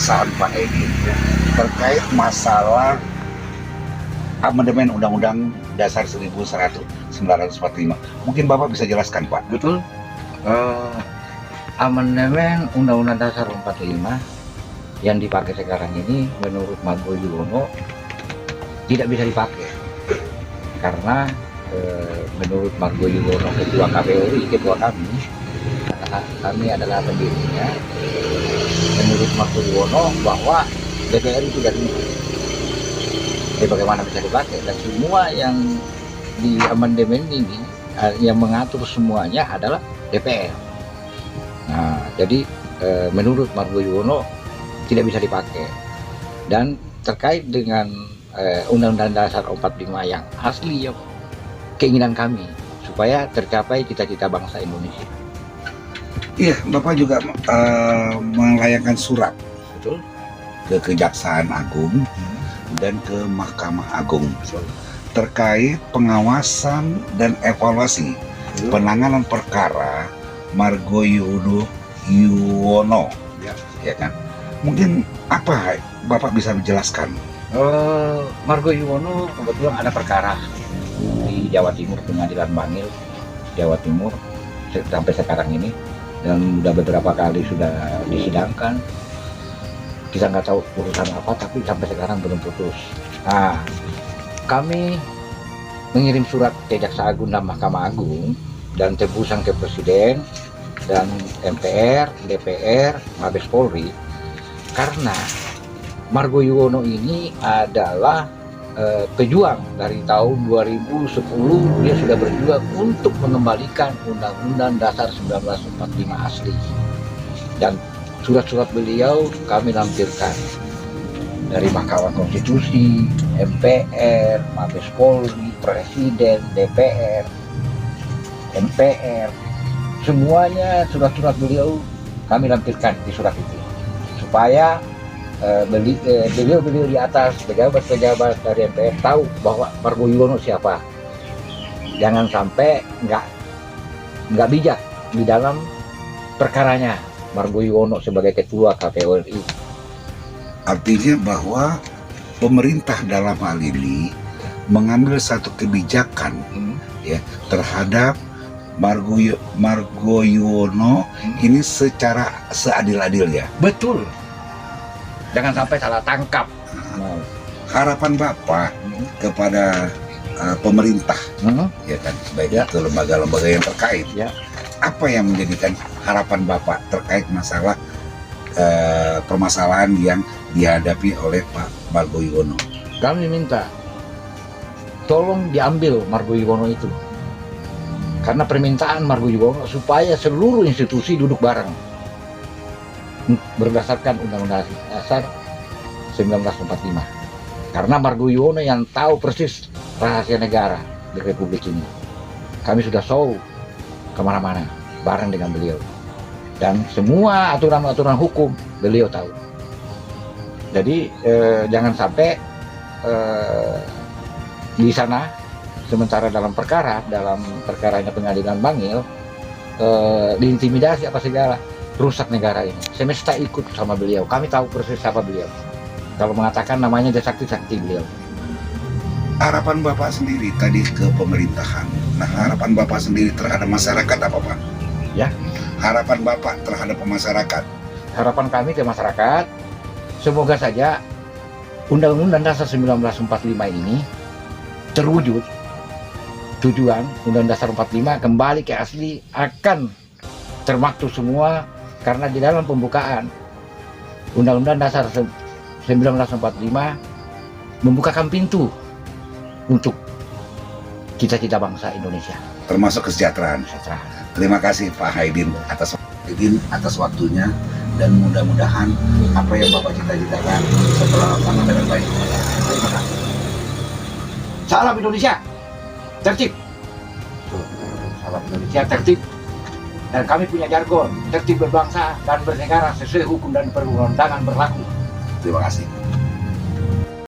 keresahan Pak Edi terkait masalah amandemen Undang-Undang Dasar 1945. Mungkin Bapak bisa jelaskan, Pak. Betul. Amandemen Undang-Undang Dasar 45 yang dipakai sekarang ini menurut Margo Yuwono tidak bisa dipakai karena menurut Margo Yuwono, ketua KPURI, ketua kami adalah pendirinya. Menurut Margo Yuwono bahwa DPR itu dari jadi bagaimana bisa dipakai, dan semua yang di amandemen ini yang mengatur semuanya adalah DPR. Nah, jadi menurut Margo Yuwono tidak bisa dipakai. Dan terkait dengan Undang-Undang Dasar 45 yang asli, yang keinginan kami supaya tercapai cita-cita bangsa Indonesia. Iya, Bapak juga melayangkan surat Betul? ke Kejaksaan Agung dan ke Mahkamah Agung terkait pengawasan dan evaluasi penanganan perkara Margo Yuwono, ya kan? Mungkin apa Bapak bisa menjelaskan? Margo Yuwono kebetulan ada perkara di Jawa Timur, Pengadilan Bangil Jawa Timur sampai sekarang ini, dan sudah beberapa kali sudah disidangkan. Kita nggak tahu urusan apa, tapi sampai sekarang belum putus. Nah, kami mengirim surat ke Jaksa Agung dan Mahkamah Agung dan tembusan ke Presiden dan MPR, DPR, Mabes Polri, karena Margo Yuwono ini adalah pejuang dari tahun 2010. Dia sudah berjuang untuk mengembalikan Undang-Undang Dasar 1945 asli, dan surat-surat beliau kami lampirkan dari Mahkamah Konstitusi, MPR, Mabes Polri, Presiden, DPR, MPR, semuanya surat-surat beliau kami lampirkan di surat itu supaya beliau di atas, pejabat-pejabat dari MPR tahu bahwa Margo Yuwono siapa. Jangan sampai nggak bijak di dalam perkaranya Margo Yuwono sebagai ketua KPURI. Artinya bahwa pemerintah dalam hal ini mengambil satu kebijakan ya terhadap Margo Yuwono ini secara seadil-adilnya. Betul. Jangan sampai salah tangkap. Harapan Bapak kepada pemerintah, ya kan, baik itu lembaga-lembaga yang terkait, apa yang menjadikan harapan Bapak terkait masalah permasalahan yang dihadapi oleh Pak Margo Yuwono? Kami minta tolong diambil Margo Yuwono itu, karena permintaan Margo Yuwono supaya seluruh institusi duduk bareng berdasarkan Undang-Undang Dasar 1945. Karena Margo Yuwono yang tahu persis rahasia negara di Republik ini. Kami sudah show kemana-mana bareng dengan beliau, dan semua aturan-aturan hukum beliau tahu. Jadi jangan sampai di sana, sementara dalam perkaranya Pengadilan Bangil diintimidasi apa segala, rusak negara ini. Semesta ikut sama beliau. Kami tahu persis siapa beliau. Kalau mengatakan namanya sakti beliau. Harapan Bapak sendiri tadi ke pemerintahan. Nah, harapan Bapak sendiri terhadap masyarakat apa, Pak? Ya. Harapan Bapak terhadap masyarakat. Harapan kami ke masyarakat, semoga saja Undang-Undang Dasar 1945 ini terwujud. Tujuan Undang-Undang Dasar 45 kembali ke asli akan termaktub semua, karena di dalam pembukaan Undang-Undang Dasar 1945 membukakan pintu untuk cita-cita bangsa Indonesia, termasuk kesejahteraan. Terima kasih Pak Haidin atas waktunya, dan mudah-mudahan apa yang Bapak cita-citakan setelah laksana dengan baik. Terima kasih. Salam Indonesia tertib. Salam Indonesia tertib. Dan kami punya jargon, tertib berbangsa dan bernegara sesuai hukum dan perundang-undangan berlaku. Terima kasih.